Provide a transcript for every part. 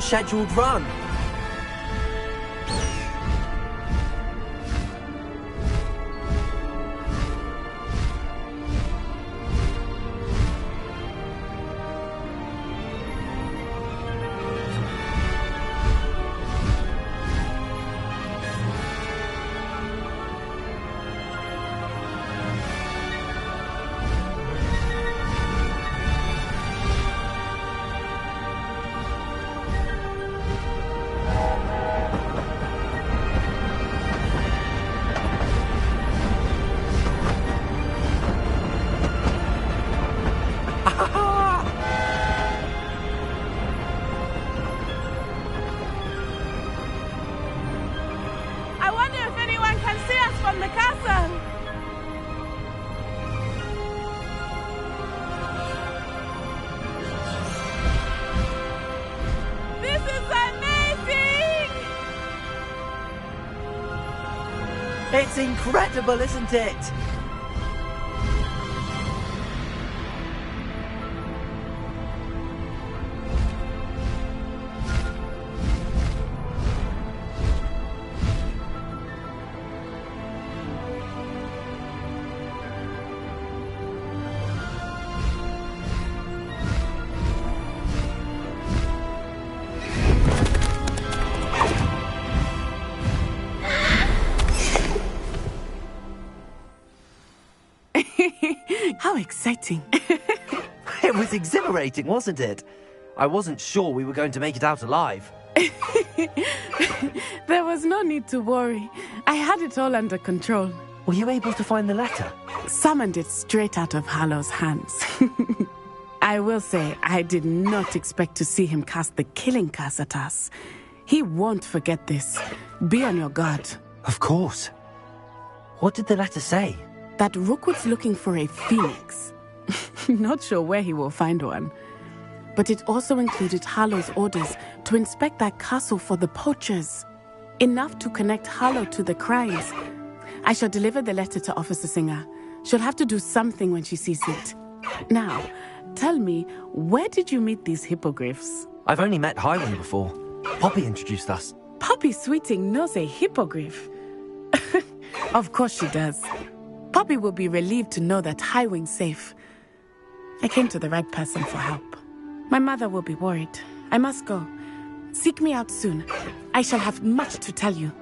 scheduled run. I wonder if anyone can see us from the castle. This is amazing! It's incredible, isn't it? How exciting. It was exhilarating, wasn't it? I wasn't sure we were going to make it out alive. There was no need to worry. I had it all under control. Were you able to find the letter? Summoned it straight out of Hallow's hands. I will say, I did not expect to see him cast the killing curse at us. He won't forget this. Be on your guard. Of course. What did the letter say? That Rookwood's looking for a phoenix. Not sure where he will find one. But it also included Hallow's orders to inspect that castle for the poachers. Enough to connect Hallow to the crimes. I shall deliver the letter to Officer Singer. She'll have to do something when she sees it. Now, tell me, where did you meet these hippogriffs? I've only met Highwing before. Poppy introduced us. Poppy Sweeting knows a hippogriff. Of course she does. Poppy will be relieved to know that Highwing's safe. I came to the right person for help. My mother will be worried. I must go. Seek me out soon. I shall have much to tell you.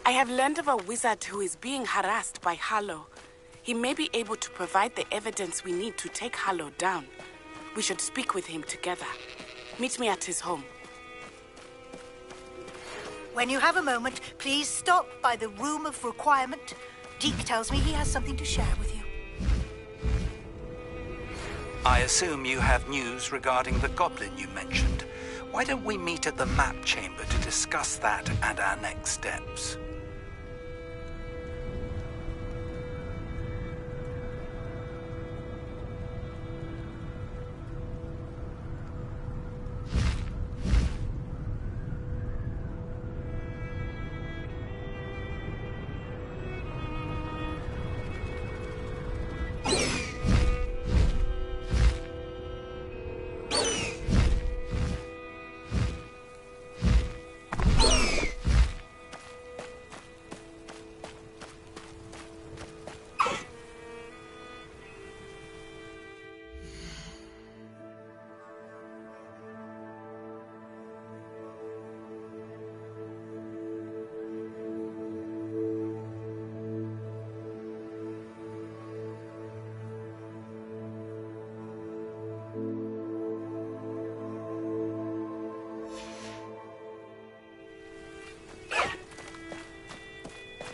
I have learned of a wizard who is being harassed by Hallow. He may be able to provide the evidence we need to take Hallow down. We should speak with him together. Meet me at his home. When you have a moment, please stop by the Room of Requirement. Deke tells me he has something to share with you. I assume you have news regarding the goblin you mentioned. Why don't we meet at the map chamber to discuss that and our next steps?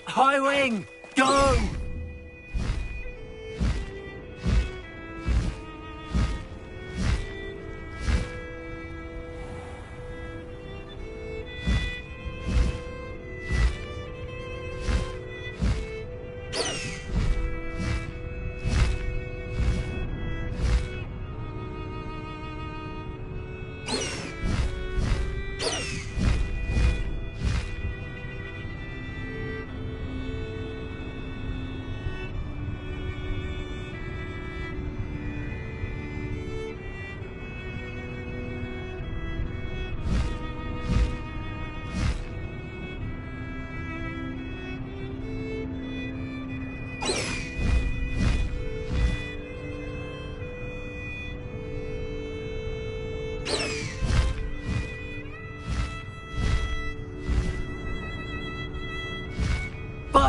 Highwing, go!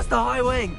the High Wing!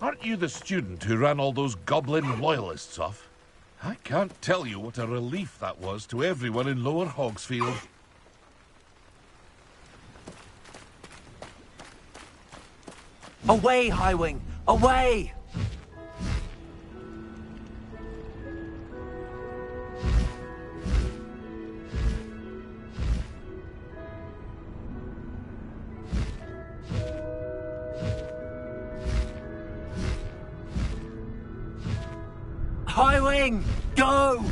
Aren't you the student who ran all those goblin loyalists off? I can't tell you what a relief that was to everyone in Lower Hogsfield. Away, Highwing! Away! Highwing! Go!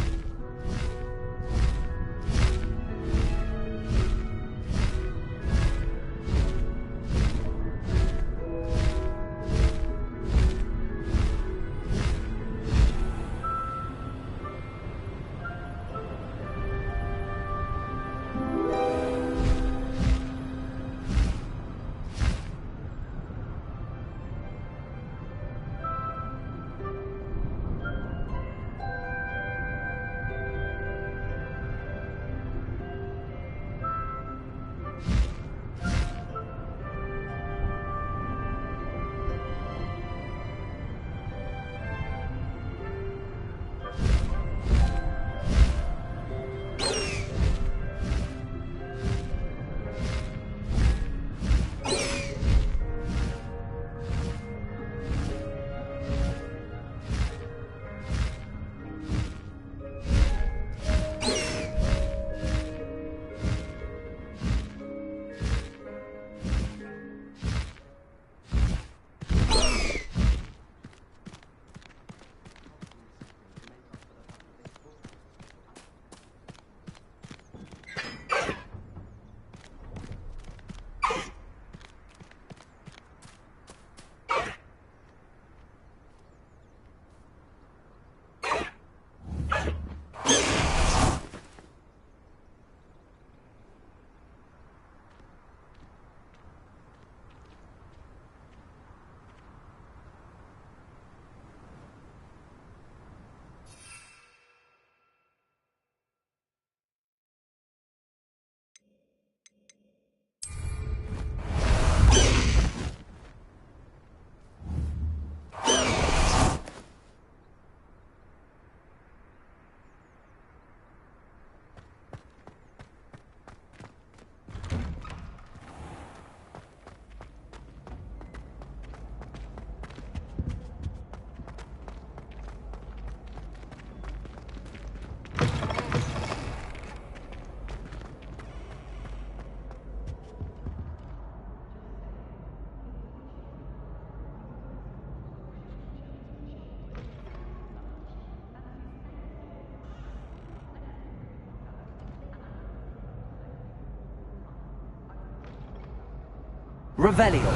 Revelio.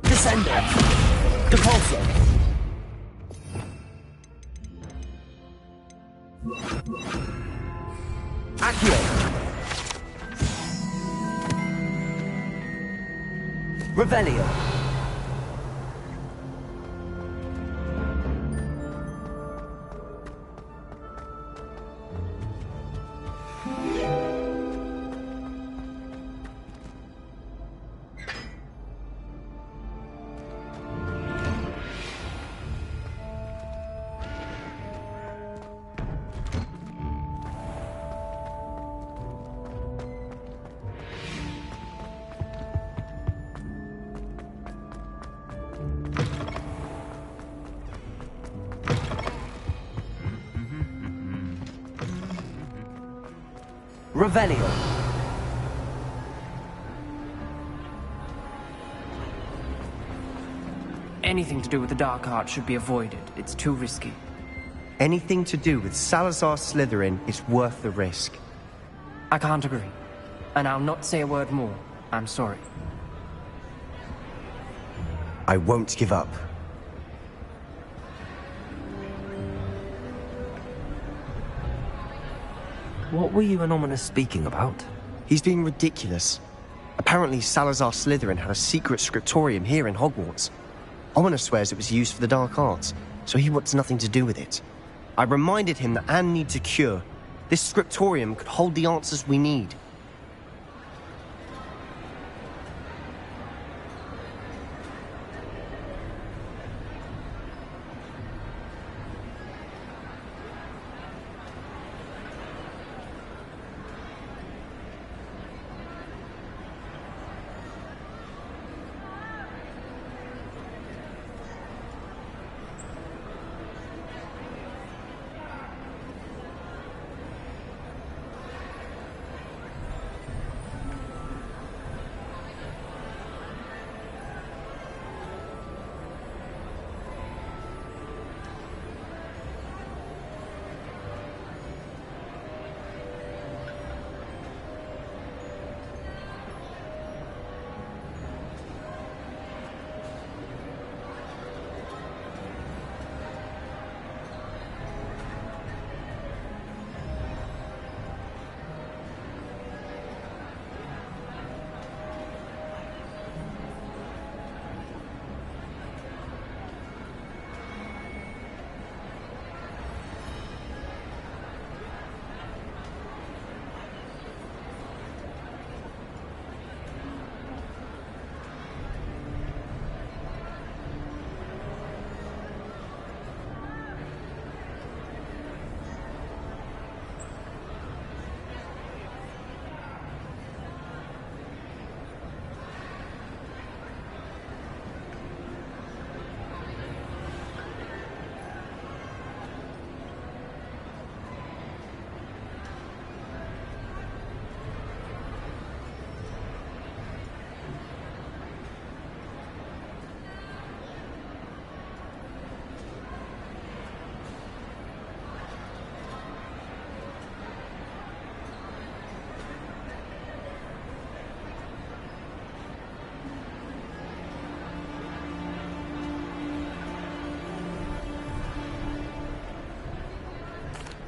Descender. Depulso. Accio. Revelio. Revelio. Anything to do with the Dark Art should be avoided. It's too risky. Anything to do with Salazar Slytherin is worth the risk. I can't agree. And I'll not say a word more. I'm sorry. I won't give up. What were you and Ominous speaking about? He's being ridiculous. Apparently Salazar Slytherin had a secret scriptorium here in Hogwarts. Ominous swears it was used for the dark arts, so he wants nothing to do with it. I reminded him that Anne needs a cure. This scriptorium could hold the answers we need.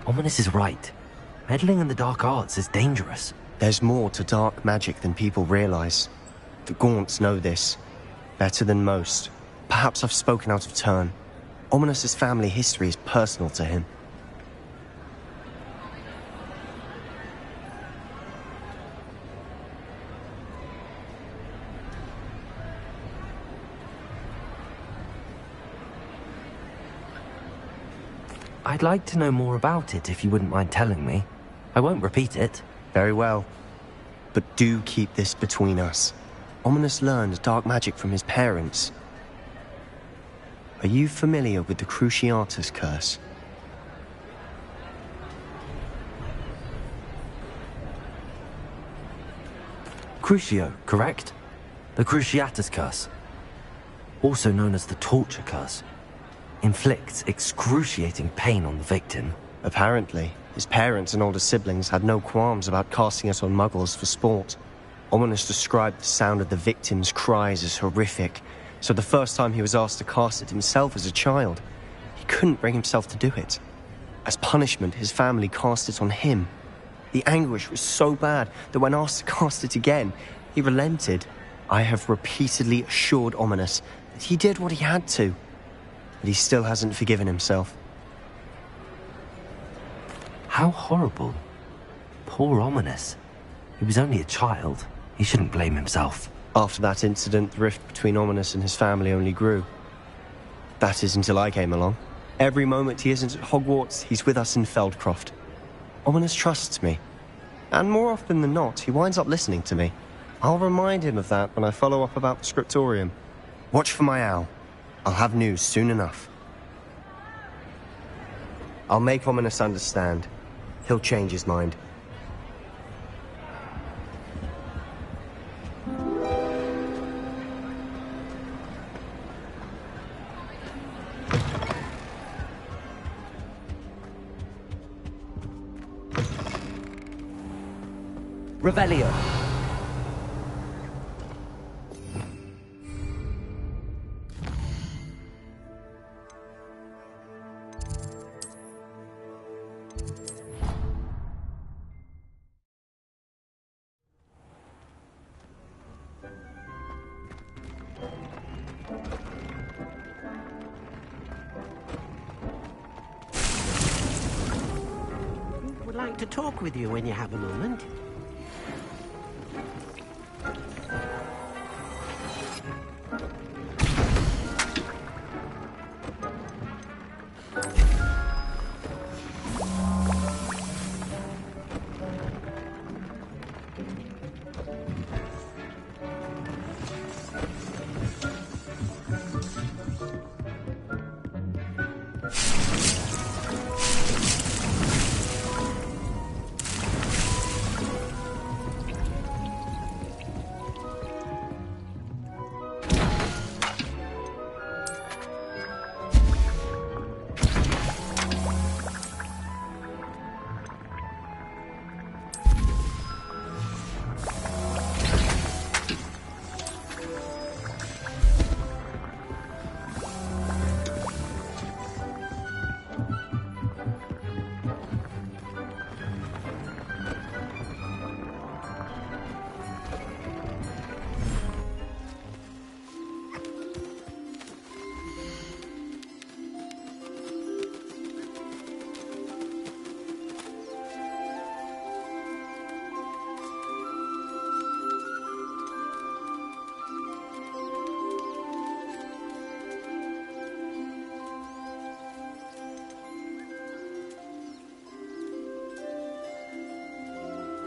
Ominous is right. Meddling in the dark arts is dangerous. There's more to dark magic than people realize. The Gaunts know this. Better than most. Perhaps I've spoken out of turn. Ominous's family history is personal to him. I'd like to know more about it if you wouldn't mind telling me. I won't repeat it. Very well. But do keep this between us. Ominous learned dark magic from his parents. Are you familiar with the Cruciatus curse? Crucio, correct? The Cruciatus curse. Also known as the torture curse. Inflicts excruciating pain on the victim. Apparently, his parents and older siblings had no qualms about casting it on muggles for sport. Ominous described the sound of the victim's cries as horrific, so the first time he was asked to cast it himself as a child, he couldn't bring himself to do it. As punishment, his family cast it on him. The anguish was so bad that when asked to cast it again, he relented. I have repeatedly assured Ominous that he did what he had to, but he still hasn't forgiven himself. How horrible. Poor Ominous. He was only a child. He shouldn't blame himself. After that incident, the rift between Ominous and his family only grew. That is until I came along. Every moment he isn't at Hogwarts, he's with us in Feldcroft. Ominous trusts me. And more often than not, he winds up listening to me. I'll remind him of that when I follow up about the scriptorium. Watch for my owl. I'll have news soon enough. I'll make Ominous understand. He'll change his mind. Revelio. to talk with you when you have a moment.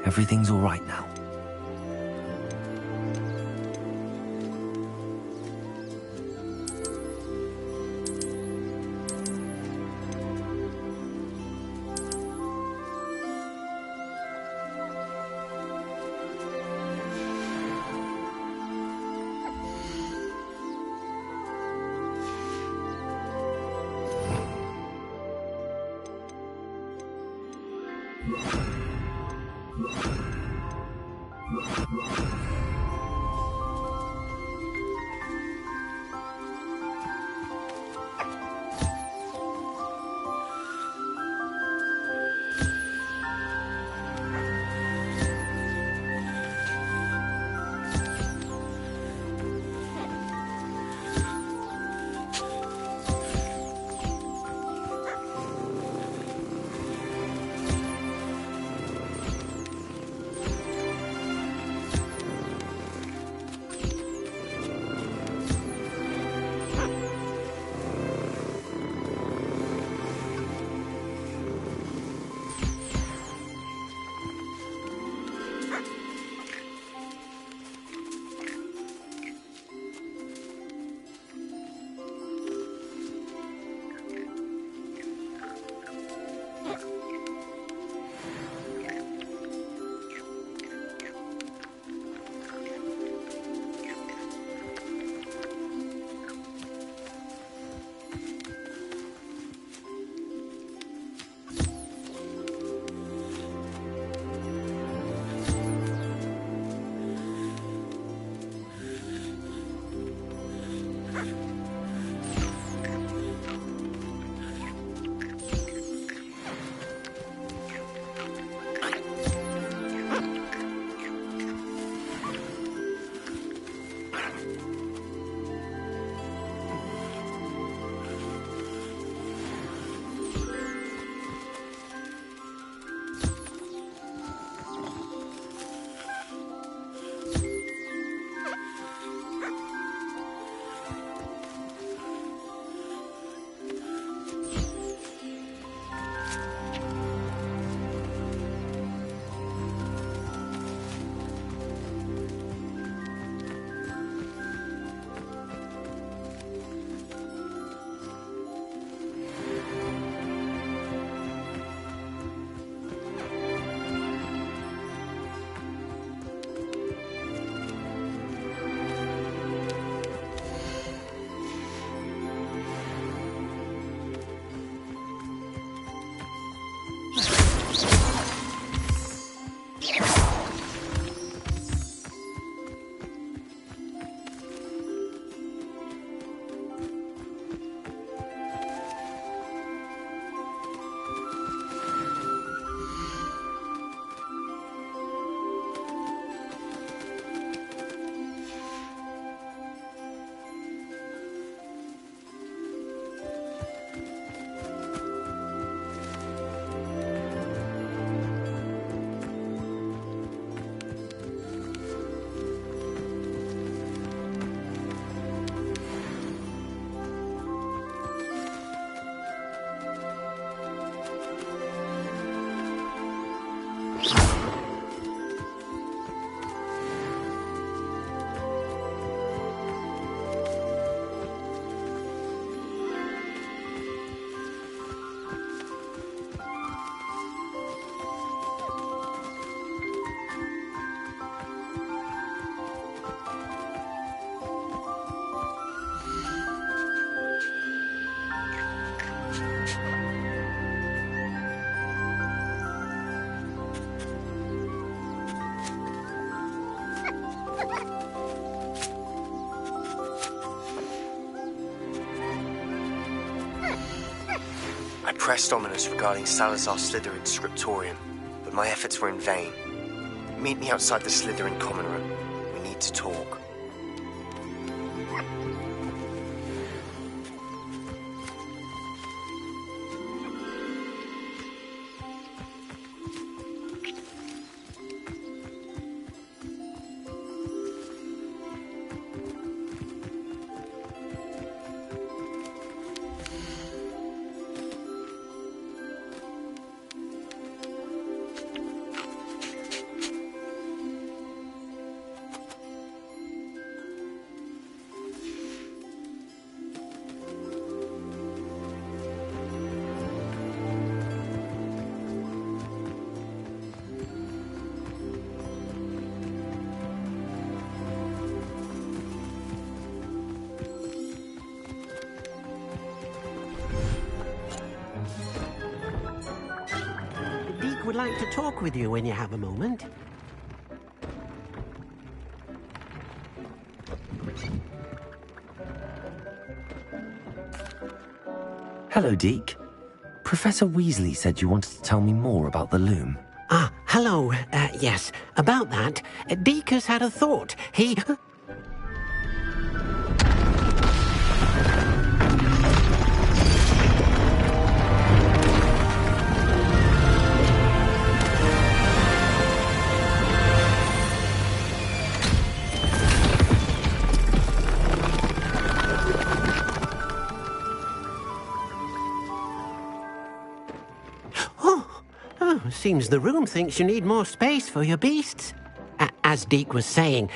Everything's all right now. pressed Ominous regarding Salazar Slytherin's scriptorium, but my efforts were in vain. Meet me outside the Slytherin common room. We need to talk. Deke would like to talk with you when you have a moment. Hello, Deke. Professor Weasley said you wanted to tell me more about the loom. Ah, hello. Yes, about that. Deke has had a thought. He... Seems the room thinks you need more space for your beasts. As Deke was saying,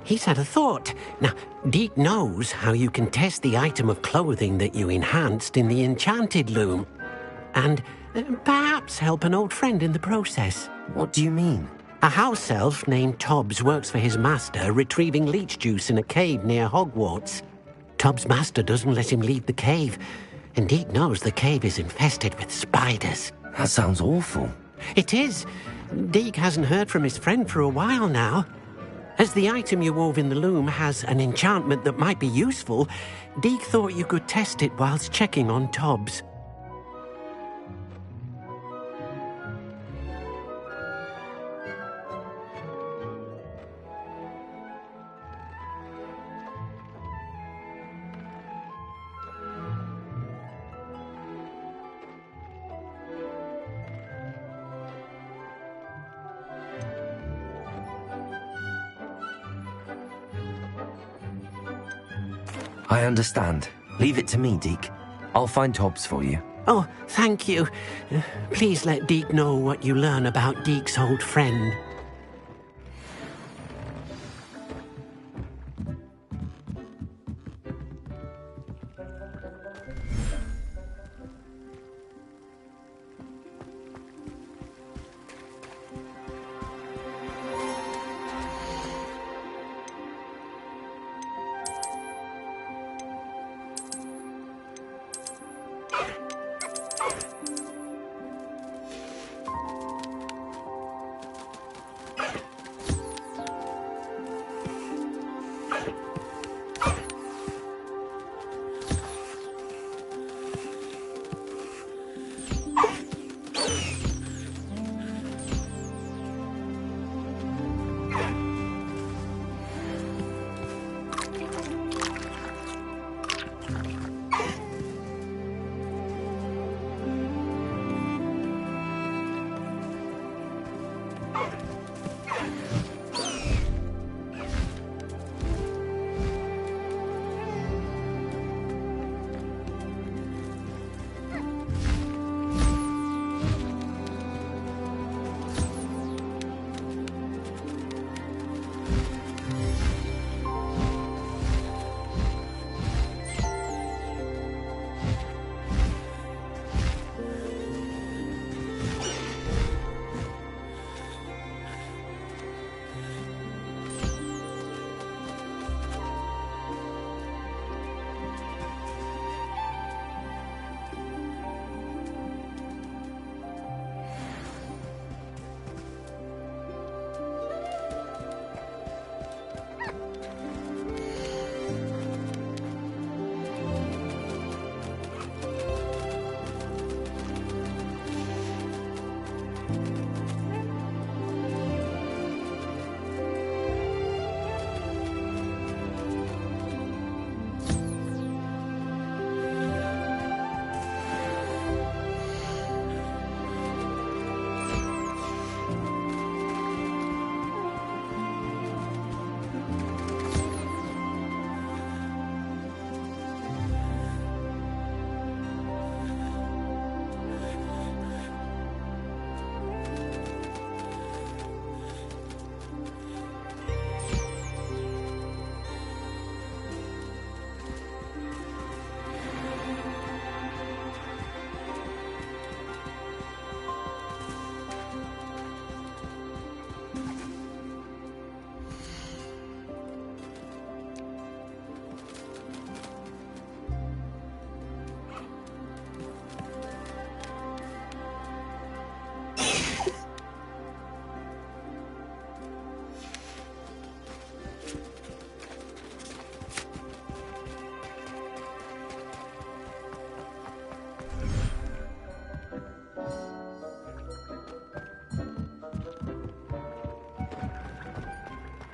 he's had a thought. Now, Deke knows how you can test the item of clothing that you enhanced in the enchanted loom. And perhaps help an old friend in the process. What do you mean? A house elf named Tobbs works for his master retrieving leech juice in a cave near Hogwarts. Tobbs' master doesn't let him leave the cave, and Deke knows the cave is infested with spiders. That sounds awful. It is. Deke hasn't heard from his friend for a while now. As the item you wove in the loom has an enchantment that might be useful, Deke thought you could test it whilst checking on Tobbs. I understand. Leave it to me, Deke. I'll find Tobbs for you. Oh, thank you. Please let Deke know what you learn about Deke's old friend.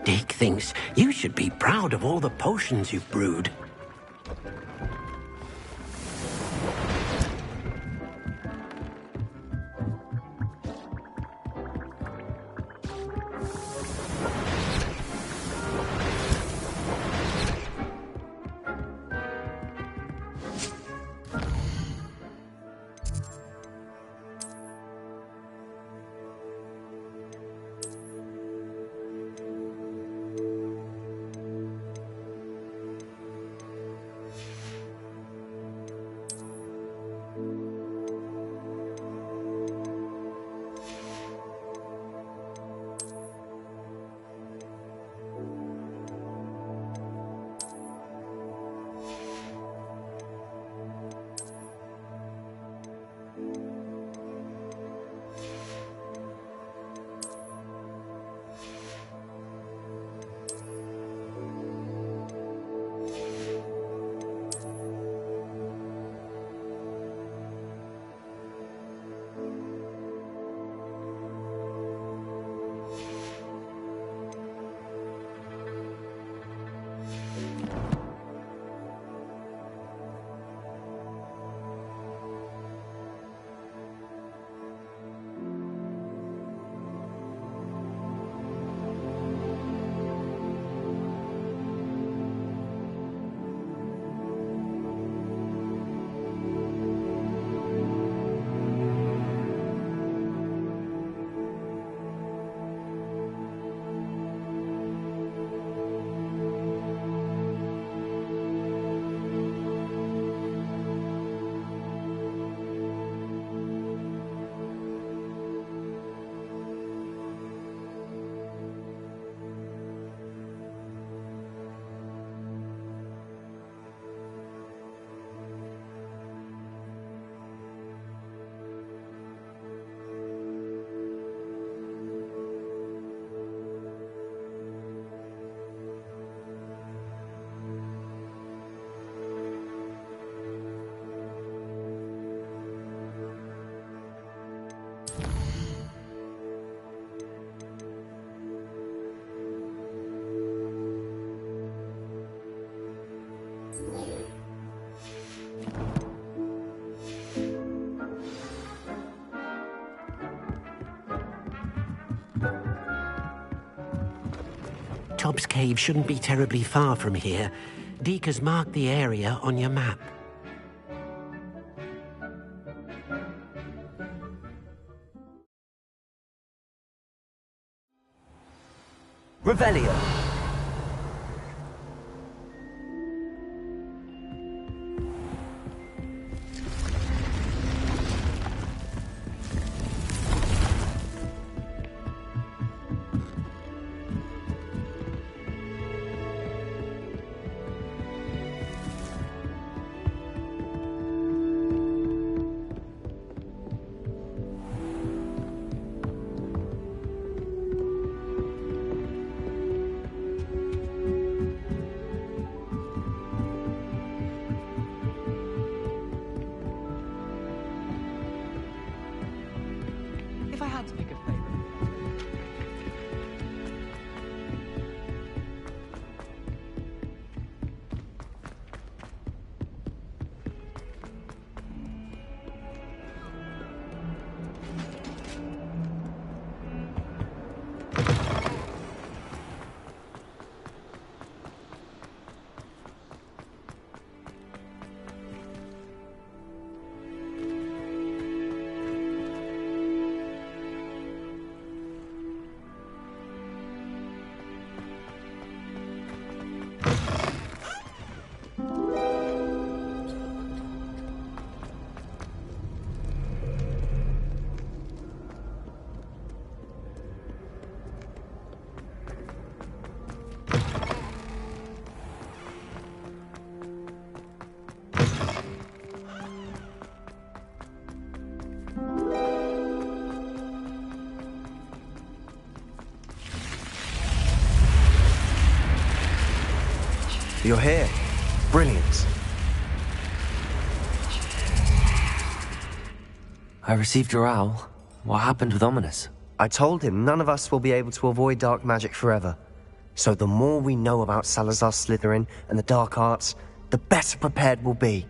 Deke thinks you should be proud of all the potions you've brewed. Tobbs Cave shouldn't be terribly far from here. Deke has marked the area on your map. Revelio. If I had to pick a flavor. You're here. Brilliant. I received your owl. What happened with Ominous? I told him none of us will be able to avoid dark magic forever. So the more we know about Salazar Slytherin and the dark arts, the better prepared we'll be.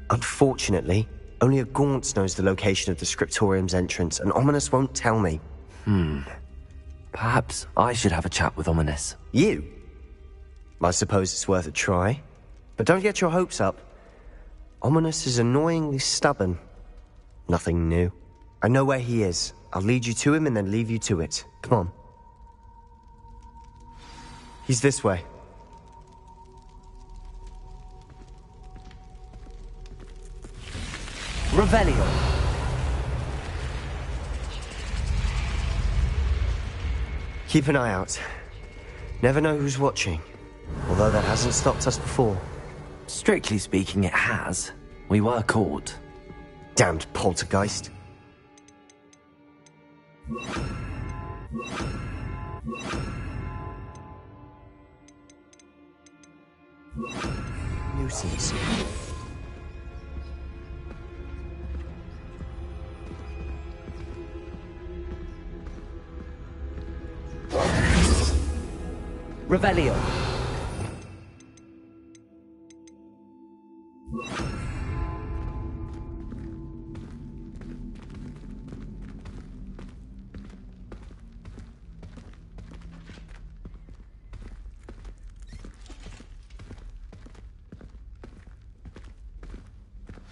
Unfortunately, only a Gaunt knows the location of the Scriptorium's entrance, and Ominous won't tell me. Perhaps I should have a chat with Ominous. You? I suppose it's worth a try. But don't get your hopes up. Ominous is annoyingly stubborn. Nothing new. I know where he is. I'll lead you to him and then leave you to it. Come on. He's this way. Revelio. Keep an eye out. Never know who's watching. Although that hasn't stopped us before. Strictly speaking, it has. We were caught. Damned poltergeist. Nuisance. Revelio.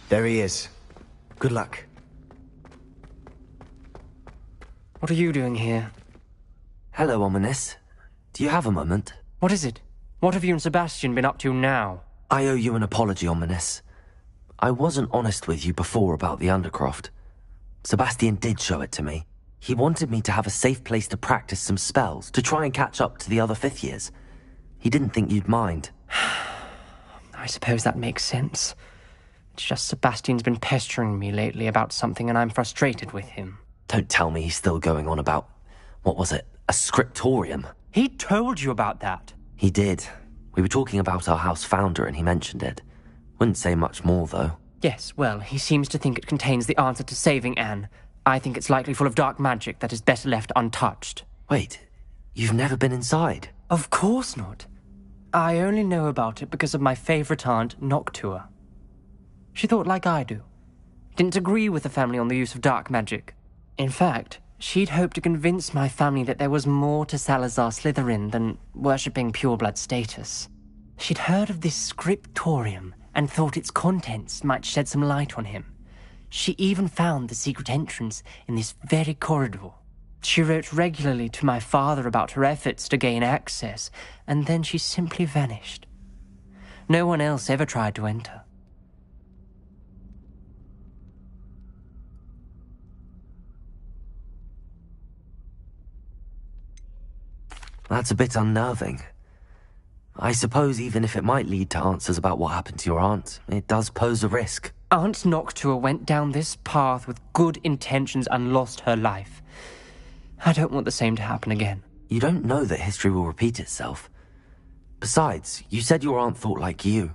There he is. Good luck. What are you doing here? Hello, Ominous. Do you have a moment? What is it? What have you and Sebastian been up to now? I owe you an apology, Ominous. I wasn't honest with you before about the Undercroft. Sebastian did show it to me. He wanted me to have a safe place to practice some spells, to try and catch up to the other fifth years. He didn't think you'd mind. I suppose that makes sense. It's just Sebastian's been pestering me lately about something and I'm frustrated with him. Don't tell me he's still going on about, what was it, a scriptorium? He told you about that. He did. We were talking about our house founder and he mentioned it. Wouldn't say much more, though. Yes, well, he seems to think it contains the answer to saving Anne. I think it's likely full of dark magic that is better left untouched. Wait, you've never been inside? Of course not. I only know about it because of my favorite aunt, Noctua. She thought like I do. Didn't agree with the family on the use of dark magic. In fact, she'd hoped to convince my family that there was more to Salazar Slytherin than worshipping pureblood status. She'd heard of this scriptorium and thought its contents might shed some light on him. She even found the secret entrance in this very corridor. She wrote regularly to my father about her efforts to gain access, and then she simply vanished. No one else ever tried to enter. That's a bit unnerving. I suppose even if it might lead to answers about what happened to your aunt, it does pose a risk. Aunt Noctua went down this path with good intentions and lost her life. I don't want the same to happen again. You don't know that history will repeat itself. Besides, you said your aunt thought like you.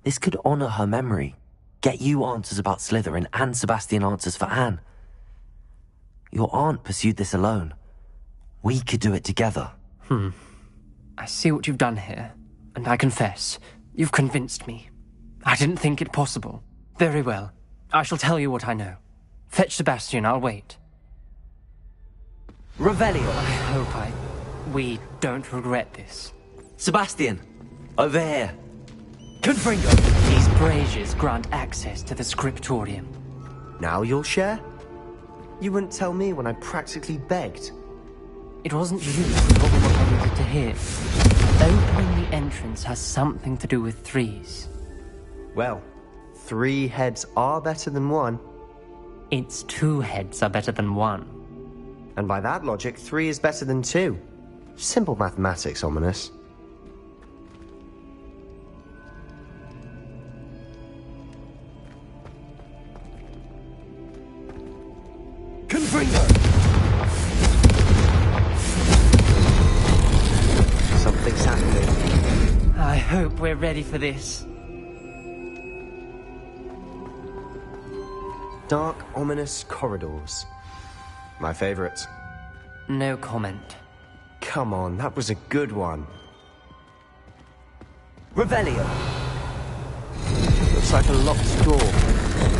This could honor her memory, get you answers about Slytherin and Sebastian answers for Anne. Your aunt pursued this alone. We could do it together. I see what you've done here, and I confess, you've convinced me. I didn't think it possible. Very well. I shall tell you what I know. Fetch Sebastian, I'll wait. Revelio. I hope we don't regret this. Sebastian, over here. Confringo. These braziers grant access to the scriptorium. Now you'll share? You wouldn't tell me when I practically begged. It wasn't you who told me what I needed to hear. Opening the entrance has something to do with threes. Well, 3 heads are better than 1. It's 2 heads are better than 1. And by that logic, 3 is better than 2. Simple mathematics, Ominous. Confringo. Something's happening. I hope we're ready for this. Dark, ominous corridors. My favorite. No comment. Come on, that was a good one. Revelio! Looks like a locked door.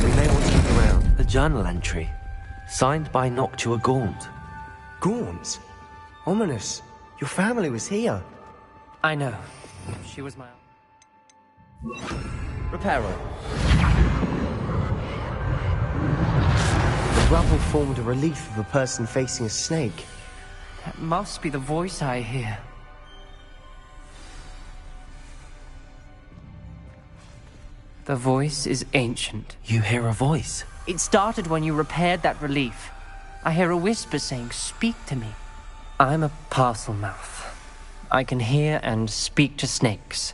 We may want to look around. A journal entry. Signed by Noctua Gaunt. Gaunt? Ominous. Your family was here. I know. She was my... Reparo. The rubble formed a relief of a person facing a snake. That must be the voice I hear. The voice is ancient. You hear a voice? It started when you repaired that relief. I hear a whisper saying, "Speak to me." I'm a parcel mouth. I can hear and speak to snakes.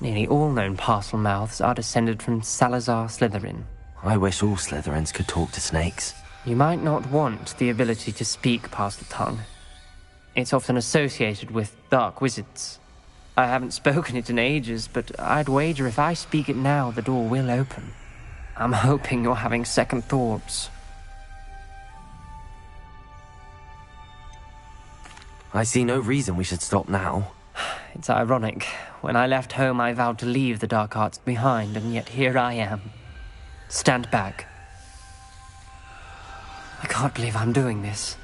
Nearly all known parcel mouths are descended from Salazar Slytherin. I wish all Slytherins could talk to snakes. You might not want the ability to speak past the tongue. It's often associated with dark wizards. I haven't spoken it in ages, but I'd wager if I speak it now, the door will open. I'm hoping you're having second thoughts. I see no reason we should stop now. It's ironic. When I left home, I vowed to leave the dark arts behind, and yet here I am. Stand back. I can't believe I'm doing this.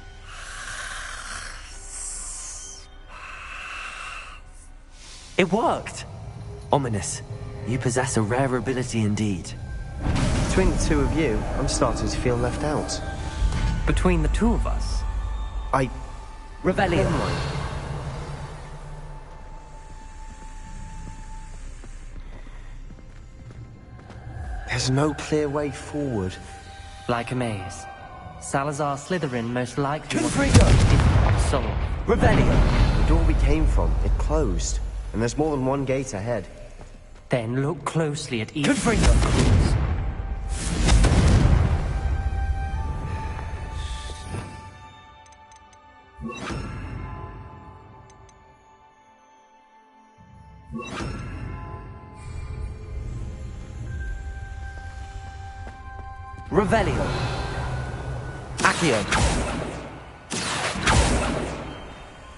It worked! Ominous. You possess a rare ability indeed. Between the two of you, I'm starting to feel left out. Between the two of us? Revelio. Never mind. There's no clear way forward. Like a maze. Salazar Slytherin most likely Confringo! difficult to solve. Revelio. The door we came from, it closed. And there's more than one gate ahead. Then look closely at each Confringo! Revelio. Accio.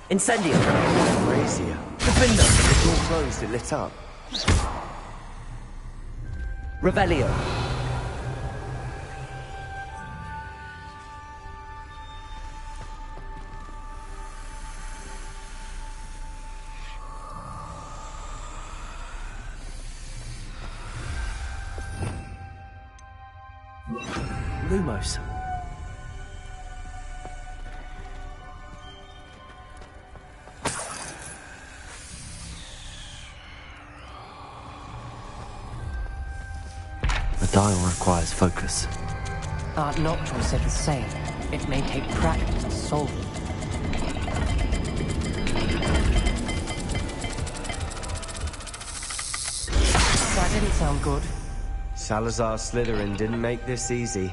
Incendio. Brazier. Defender. The door closed, it lit up. Revelio. Lumos. The dial requires focus. Art Noctua said the same. It may take practice to solve it. That didn't sound good. Salazar Slytherin didn't make this easy.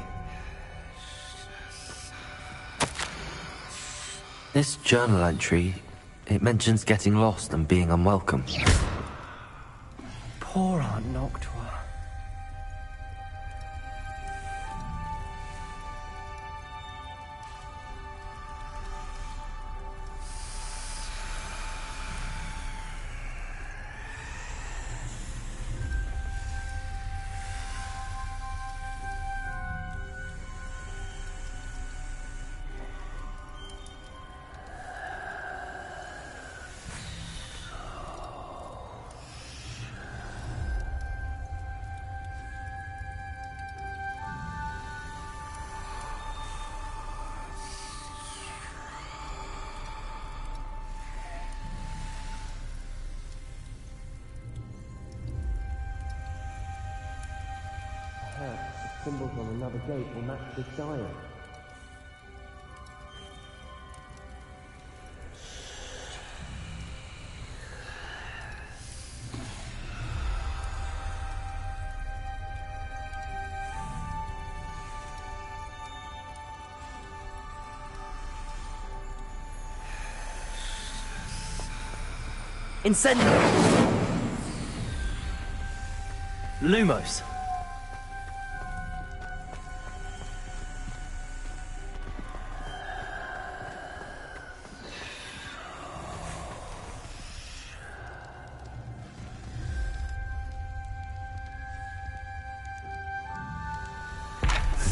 This journal entry, it mentions getting lost and being unwelcome. Poor Aunt Noctua. The symbols on another gate will match this dial. Incendio! Lumos.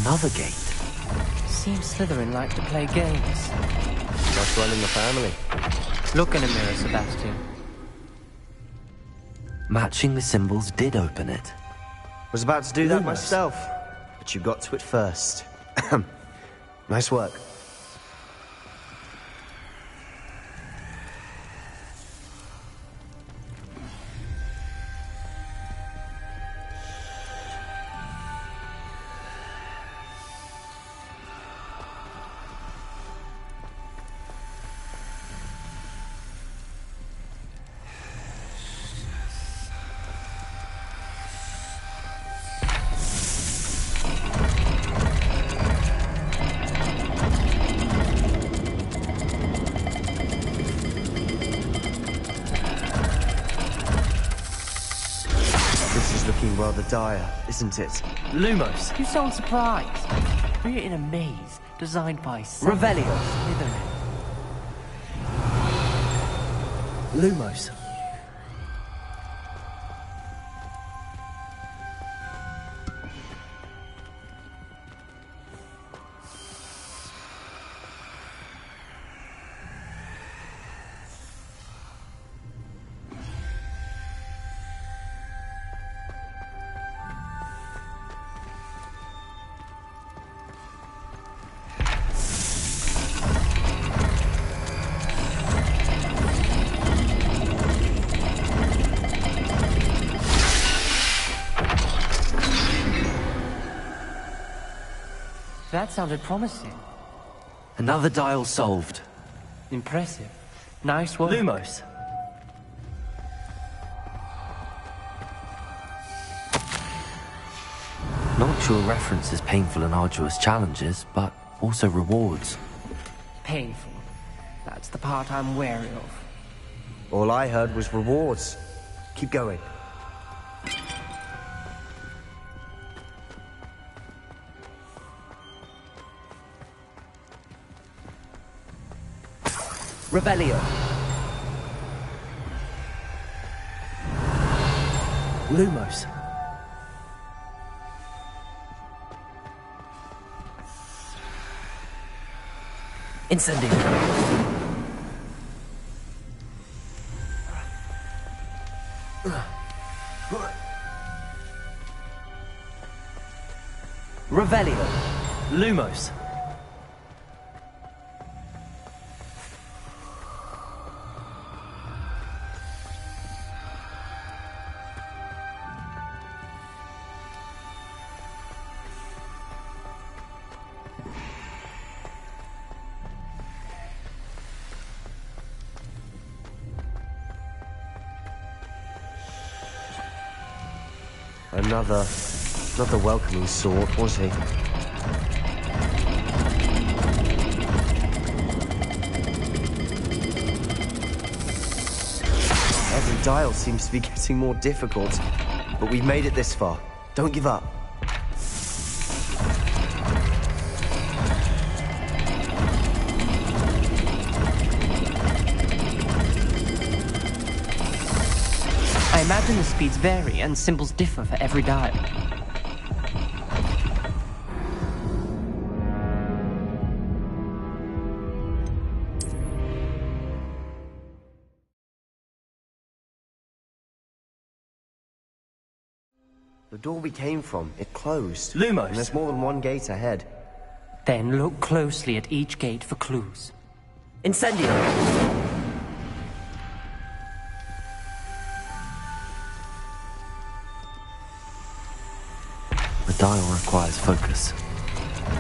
Another gate. Seems Slytherin like to play games. Must run in the family. Look in a mirror, Sebastian. Matching the symbols did open it. Was about to do that Lumos. myself, but you got to it first. Nice work. Looking rather dire, isn't it? Lumos. You sound surprised. We're in a maze designed by Revelio. Slytherin. Lumos. That sounded promising. Another dial solved. Impressive. Nice work. Lumos. Not sure references painful and arduous challenges, but also rewards. Painful. That's the part I'm wary of. All I heard was rewards. Keep going. Revelio. Lumos. Incendio. Revelio. Lumos. Not the welcoming sort, was he? Every dial seems to be getting more difficult, but we've made it this far. Don't give up. I imagine the speeds vary and symbols differ for every dial. The door we came from, it closed. Lumos. And there's more than one gate ahead. Then look closely at each gate for clues. Incendio. The dial requires focus.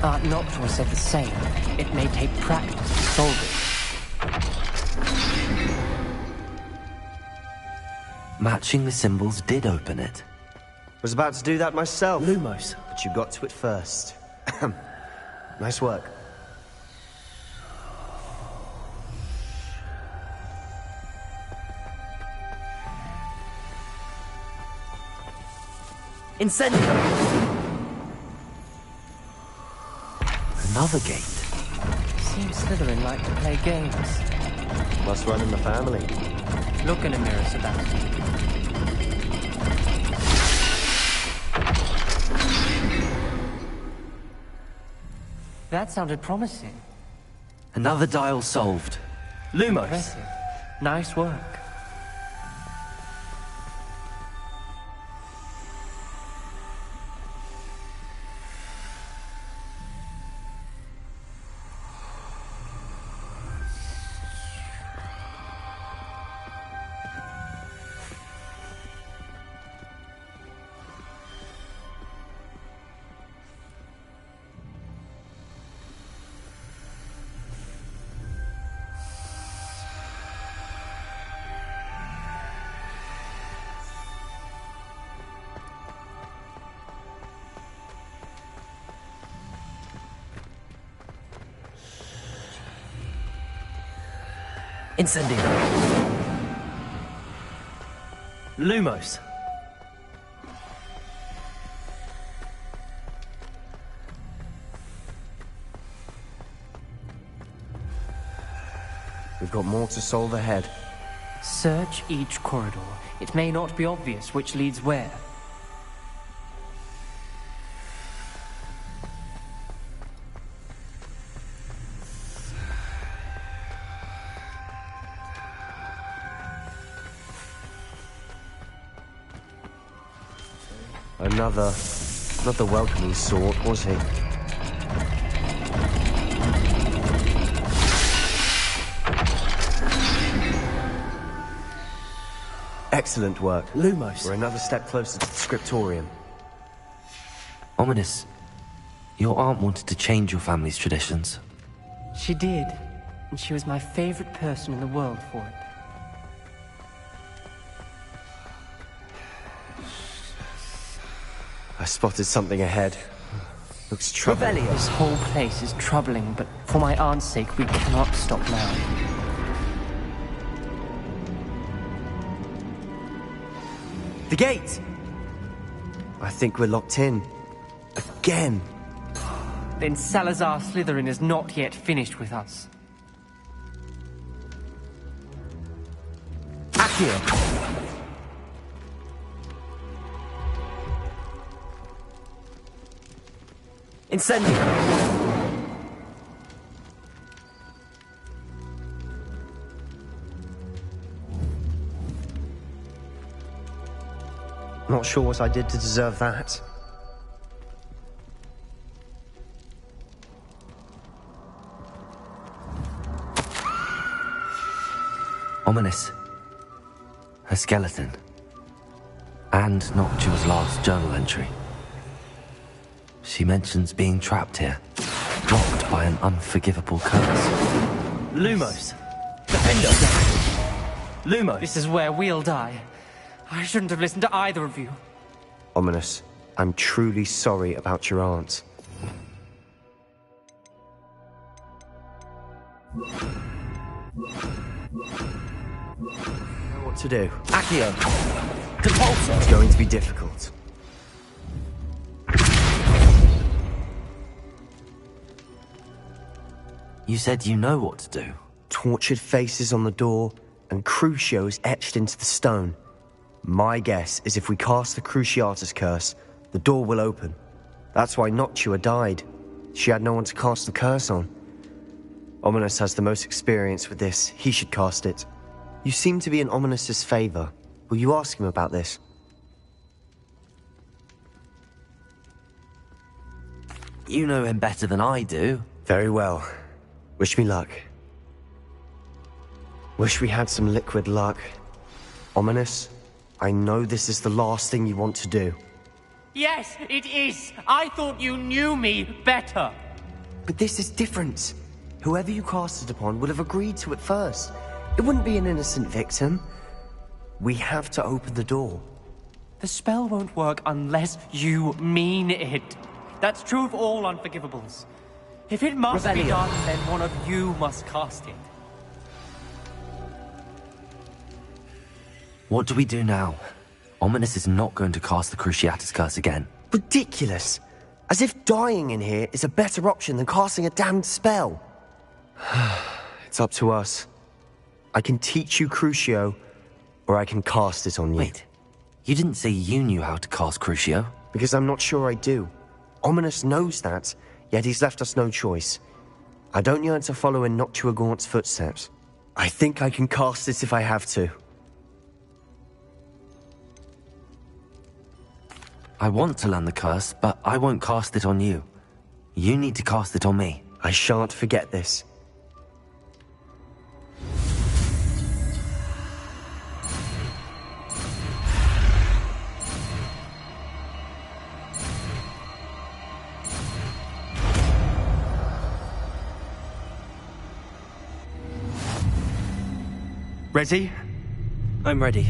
Art Noctua said the same. It may take practice to solve it. Matching the symbols did open it. Was about to do that myself. Lumos. But you got to it first. Nice work. Incendio. Another gate. Seems Slytherin like to play games. Must run in the family. Look in a mirror, Sebastian. That sounded promising. Another dial solved. Lumos! Impressive. Nice work. Incendio. Lumos! We've got more to solve ahead. Search each corridor. It may not be obvious which leads where. Not the welcoming sort, was he? Excellent work. Lumos. We're another step closer to the scriptorium. Ominous. Your aunt wanted to change your family's traditions. She did, and she was my favorite person in the world for it. I spotted something ahead. Looks troubling. This whole place is troubling, but for my aunt's sake, we cannot stop now. The gate! I think we're locked in. Again! Then Salazar Slytherin is not yet finished with us. Accio! Incendio. Not sure what I did to deserve that. Ominous. Her skeleton. And Noctua's last journal entry. She mentions being trapped here, blocked by an unforgivable curse. Lumos! Defender! Lumos! This is where we'll die. I shouldn't have listened to either of you. Ominous, I'm truly sorry about your aunt. I know what to do. Accio! Compulsor! It's going to be difficult. You said you know what to do. Tortured faces on the door, and Crucios etched into the stone. My guess is if we cast the Cruciatus curse, the door will open. That's why Noctua died. She had no one to cast the curse on. Ominous has the most experience with this. He should cast it. You seem to be in Ominous's favor. Will you ask him about this? You know him better than I do. Very well. Wish me luck. Wish we had some liquid luck. Ominous, I know this is the last thing you want to do. Yes, it is. I thought you knew me better. But this is different. Whoever you cast it upon would have agreed to it first. It wouldn't be an innocent victim. We have to open the door. The spell won't work unless you mean it. That's true of all unforgivables. If it must be done, then one of you must cast it. What do we do now? Ominous is not going to cast the Cruciatus curse again. Ridiculous! As if dying in here is a better option than casting a damned spell. It's up to us. I can teach you Crucio, or I can cast it on you. Wait, you didn't say you knew how to cast Crucio? Because I'm not sure I do. Ominous knows that. yet he's left us no choice. I don't yearn to follow in Noctua Gaunt's footsteps. I think I can cast it if I have to. I want to learn the curse, but I won't cast it on you. You need to cast it on me. I shan't forget this. Ready? I'm ready.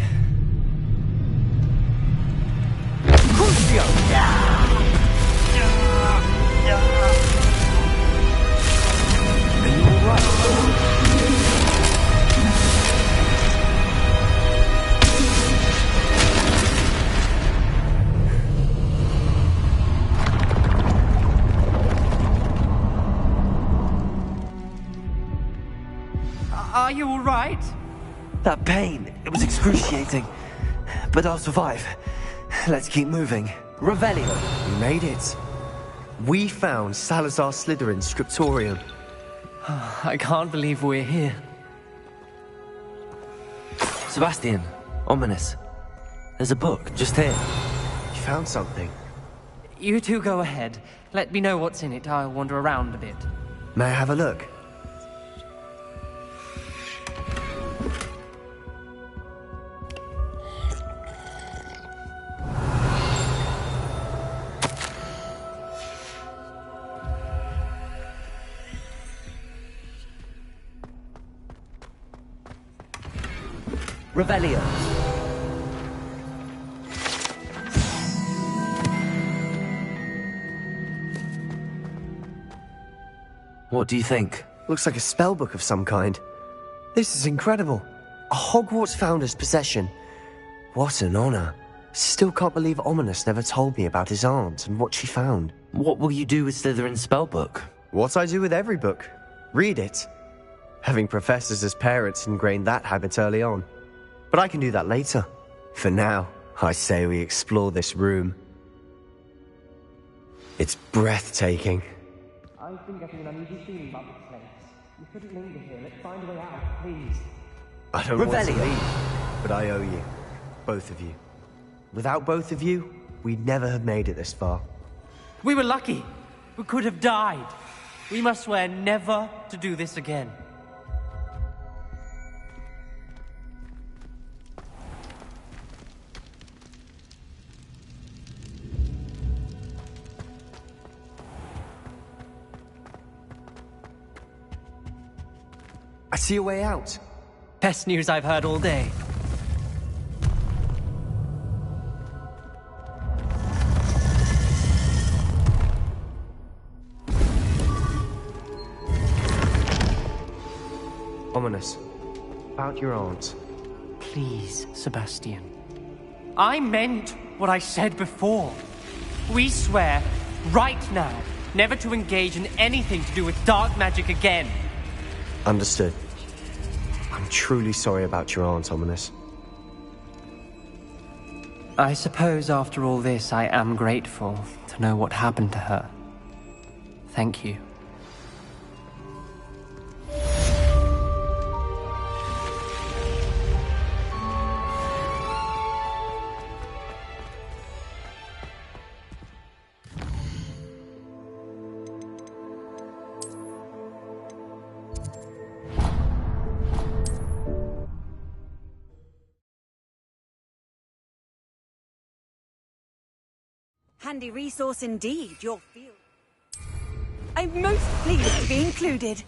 Are you all right? That pain, it was excruciating. But I'll survive. Let's keep moving. Revelio. We made it. We found Salazar Slytherin's scriptorium. I can't believe we're here. Sebastian, ominous. There's a book just here. You found something. You two go ahead. Let me know what's in it. I'll wander around a bit. May I have a look? Revelio. What do you think? Looks like a spellbook of some kind. This is incredible. A Hogwarts founder's possession. What an honor. Still can't believe Ominous never told me about his aunt and what she found. What will you do with Slytherin's spellbook? What I do with every book. Read it. Having professors as parents ingrained that habit early on. But I can do that later. For now, I say we explore this room. It's breathtaking. I've been getting an uneasy feeling about this place. You couldn't linger here. Let's find a way out, please. I don't want to Revelio. leave, but I owe you. Both of you. Without both of you, we'd never have made it this far. We were lucky. We could have died. We must swear never to do this again. I see a way out. Best news I've heard all day. Ominous. About your aunt. Please, Sebastian. I meant what I said before. We swear, right now, never to engage in anything to do with dark magic again. Understood. I'm truly sorry about your aunt, Ominous. I suppose after all this, I am grateful to know what happened to her. Thank you. Handy resource indeed, your field. I'm most pleased to be included.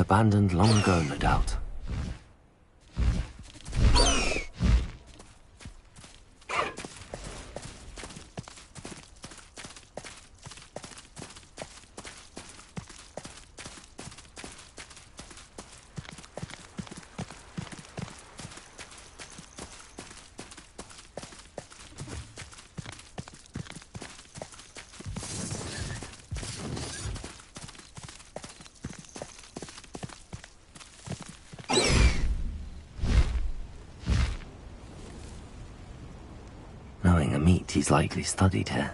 Abandoned long ago, no doubt. Knowing a meat, he's likely studied here.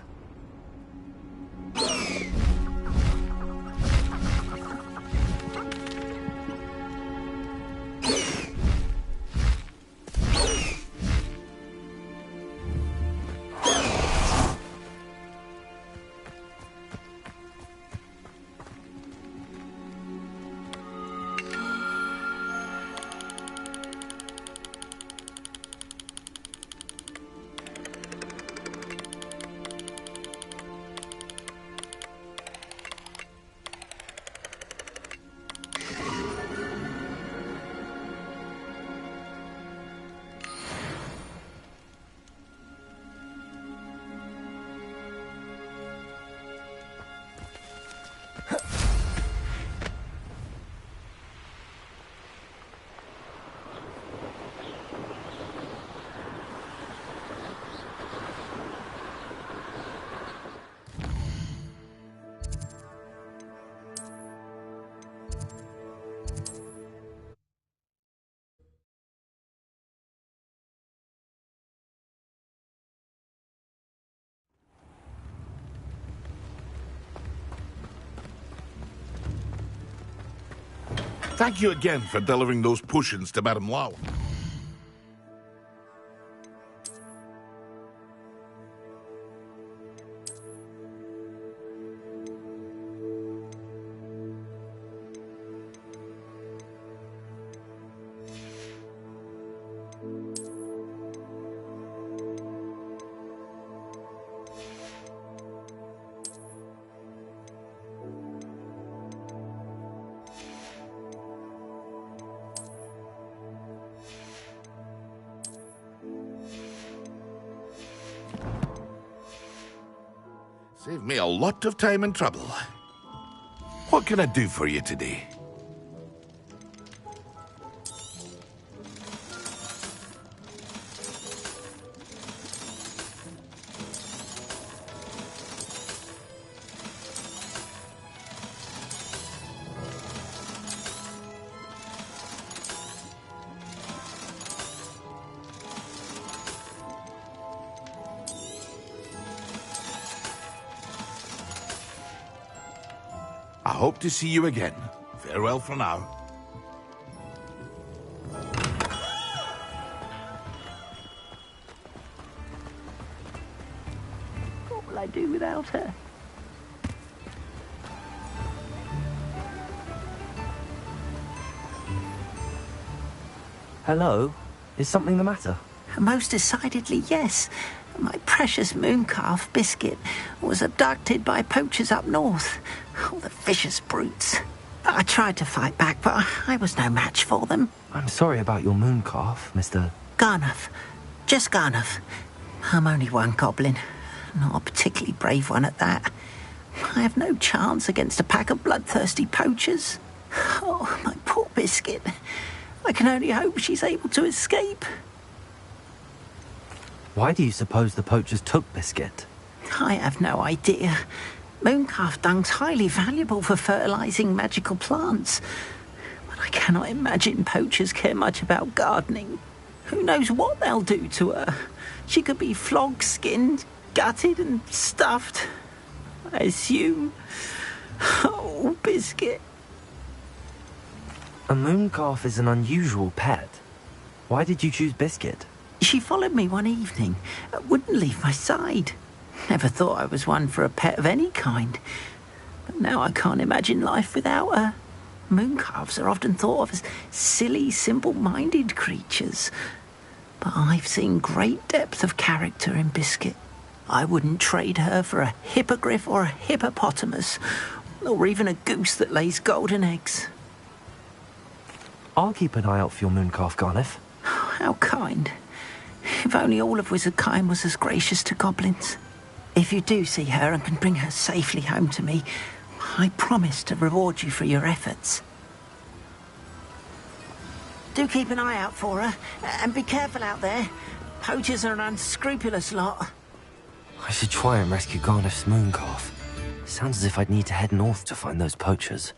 Thank you again for delivering those potions to Madame Lau. Saved me a lot of time and trouble. What can I do for you today? I hope to see you again. Farewell for now. What will I do without her? Hello? Is something the matter? Most decidedly, yes. My precious mooncalf, Biscuit, was abducted by poachers up north. Oh, the vicious brutes. I tried to fight back, but I was no match for them. I'm sorry about your mooncalf, Mr. Garnuff. Just Garnuff. I'm only one goblin. Not a particularly brave one at that. I have no chance against a pack of bloodthirsty poachers. Oh, my poor Biscuit. I can only hope she's able to escape. Why do you suppose the poachers took Biscuit? I have no idea. Mooncalf dung's highly valuable for fertilizing magical plants. But I cannot imagine poachers care much about gardening. Who knows what they'll do to her? She could be flogged, skinned, gutted and stuffed. I assume. Oh, Biscuit. A mooncalf is an unusual pet. Why did you choose Biscuit? She followed me one evening, wouldn't leave my side. Never thought I was one for a pet of any kind. But now I can't imagine life without her. Mooncalves are often thought of as silly, simple-minded creatures. But I've seen great depth of character in Biscuit. I wouldn't trade her for a hippogriff or a hippopotamus, or even a goose that lays golden eggs. I'll keep an eye out for your mooncalf, Garneth. How kind. If only all of Wizardkind was as gracious to goblins. If you do see her and can bring her safely home to me, I promise to reward you for your efforts. Do keep an eye out for her, and be careful out there. Poachers are an unscrupulous lot. I should try and rescue Garneth's mooncalf. Sounds as if I'd need to head north to find those poachers.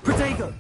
Protego!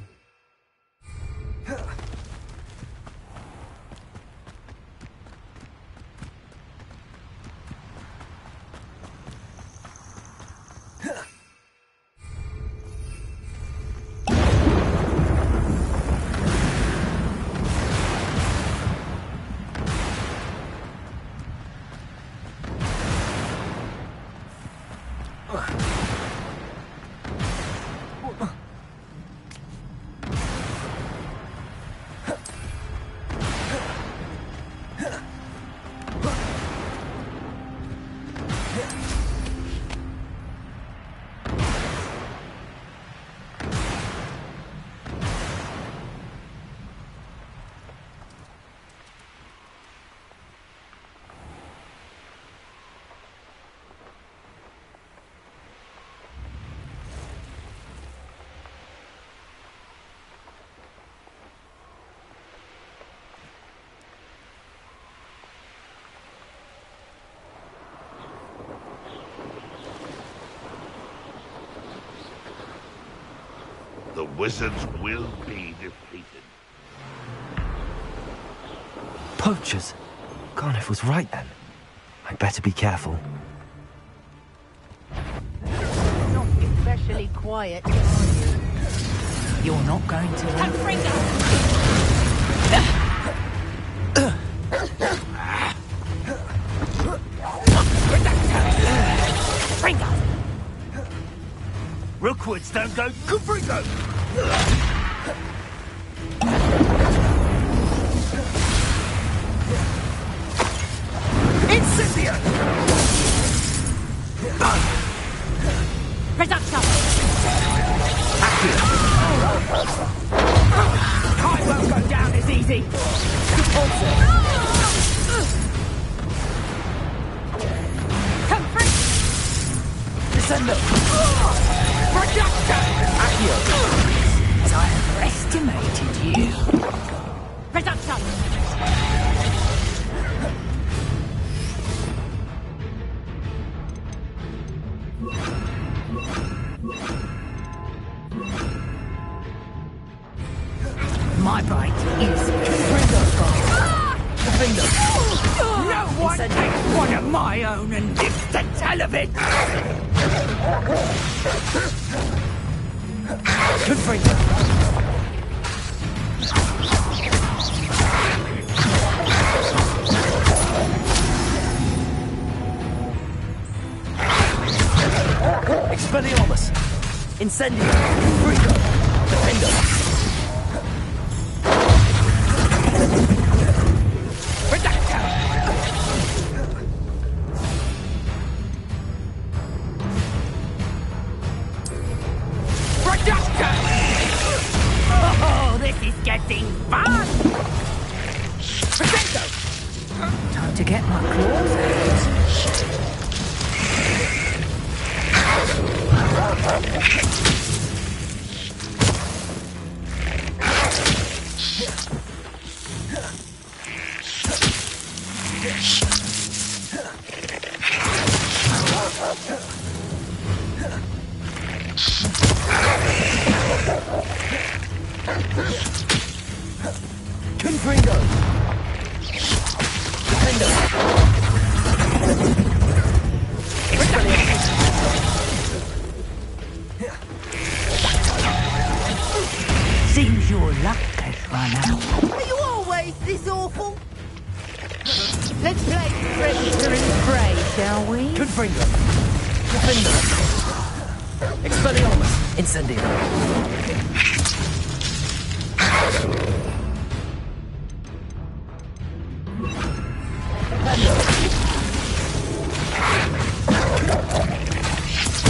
The wizards will be defeated. Poachers? Garneth was right then. I'd better be careful. Not especially quiet, are you? You're not going to... Rookwoods don't go Confringo! Incendio! Reduction! I won't go down as easy! Descendo! I underestimated you. Reduction! My bite is No one takes one of my own and lives to tell of it! Confringo! Expelliarmus! Incendio! Confringo! Defendo! Oh, this is getting fun! Time to get my claws out. Confringo! Defendo! luck has run out. Are you always this awful? Let's play Predator and Prey, shall we? Confringo. Defender. Expelliarmus. Incendio.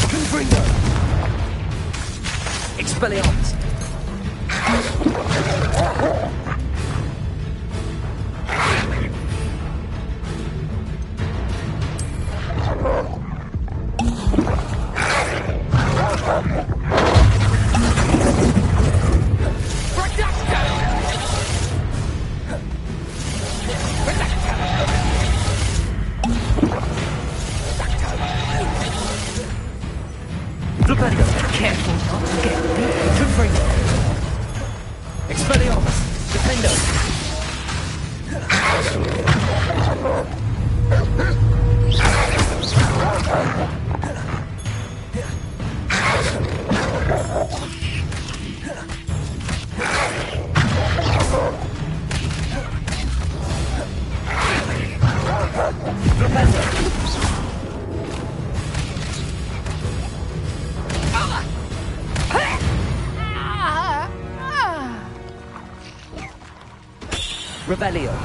Confringo. Expelliarmus. Careful not to get beat. Confringo. Expelliarmus. Defendo. Rebellion.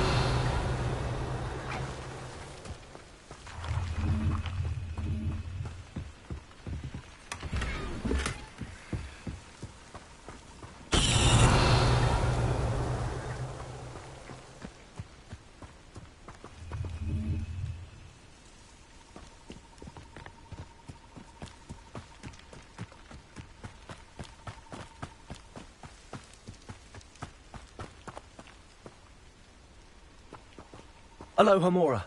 Aloha Mora.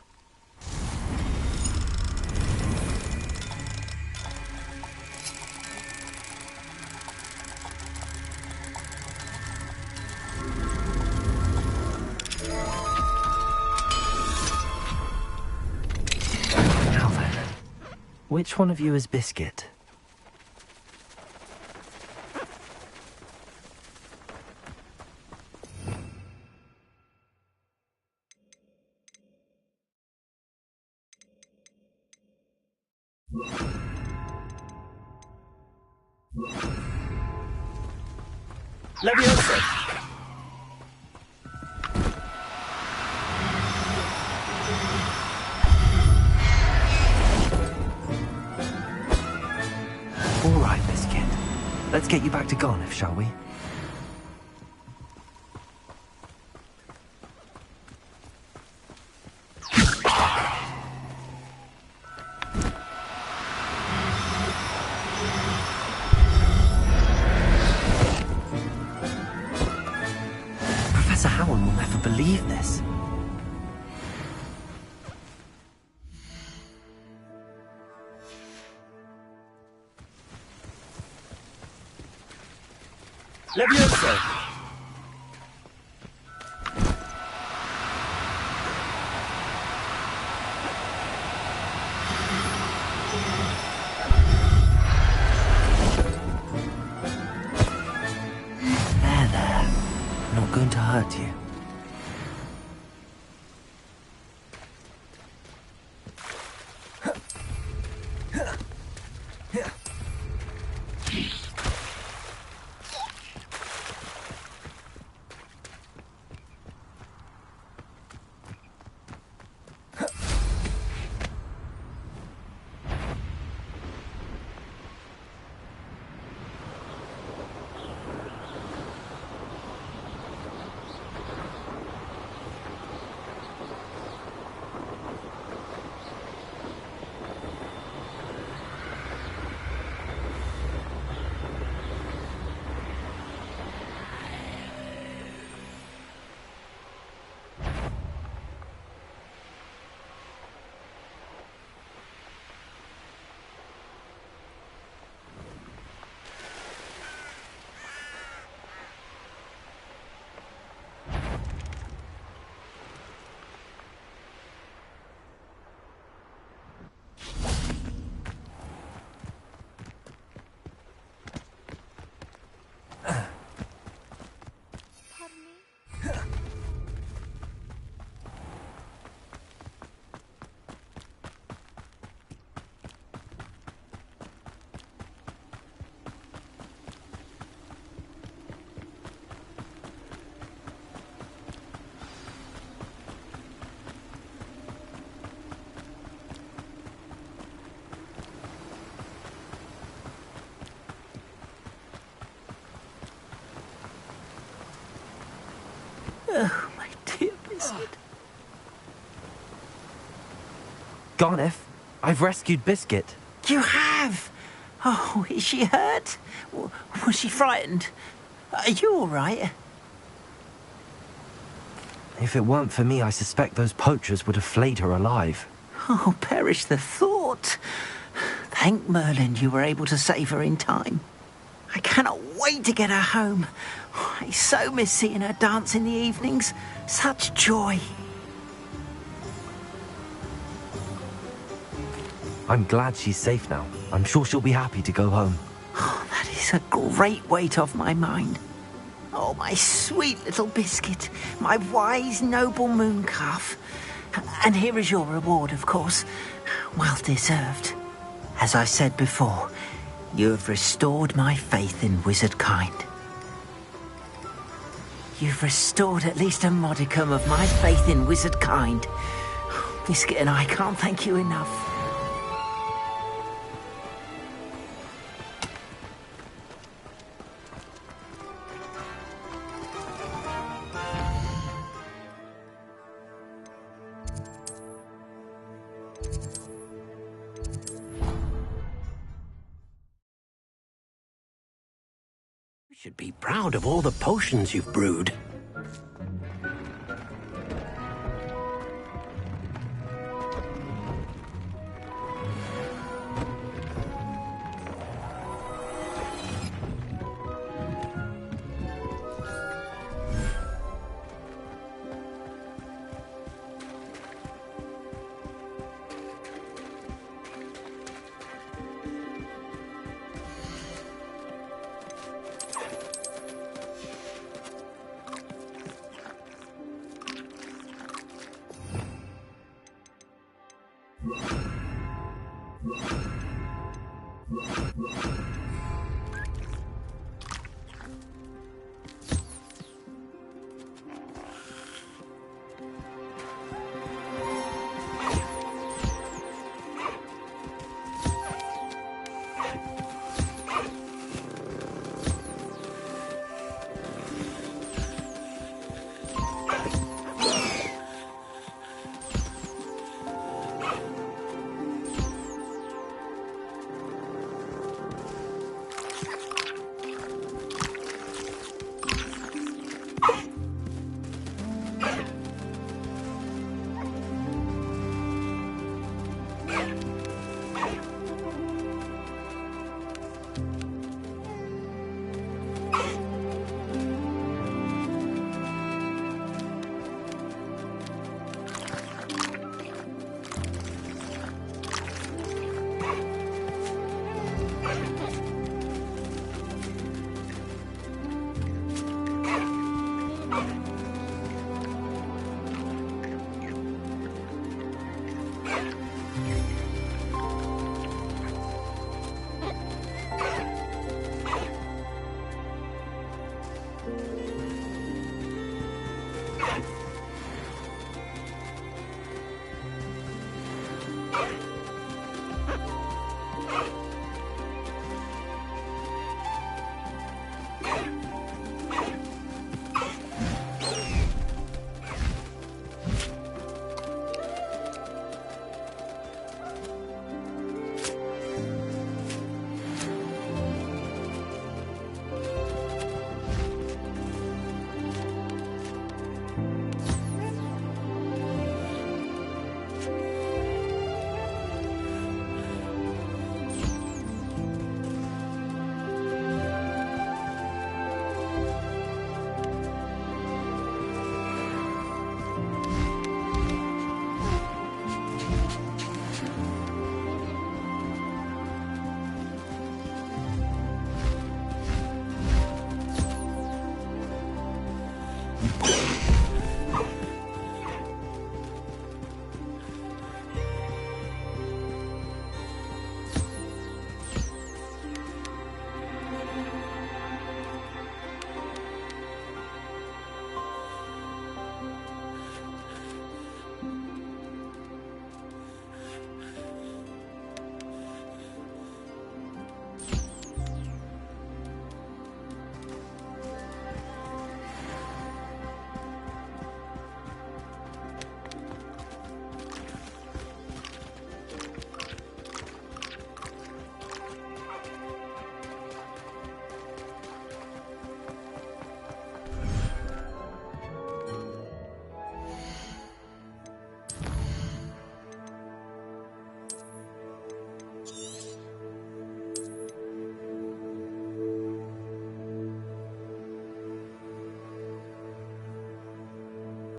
Now then, which one of you is Biscuit? Leviosa. All right, Biscuit. Let's get you back to Garniff, shall we? Professor Howard will never believe this. Leviosa. There. Not going to hurt you. Oh, my dear Biscuit. Garneth, I've rescued Biscuit. You have? Oh, is she hurt? Was she frightened? Are you all right? If it weren't for me, I suspect those poachers would have flayed her alive. Oh, perish the thought. Thank Merlin you were able to save her in time. I cannot wait to get her home. I so miss seeing her dance in the evenings. Such joy. I'm glad she's safe now. I'm sure she'll be happy to go home. Oh, that is a great weight off my mind. Oh, my sweet little Biscuit, my wise, noble moon calf. And here is your reward, of course. Well deserved. As I said before, you have restored my faith in wizard kind. You've restored at least a modicum of my faith in wizard kind. Biscuit and I can't thank you enough. You should be proud of all the potions you've brewed.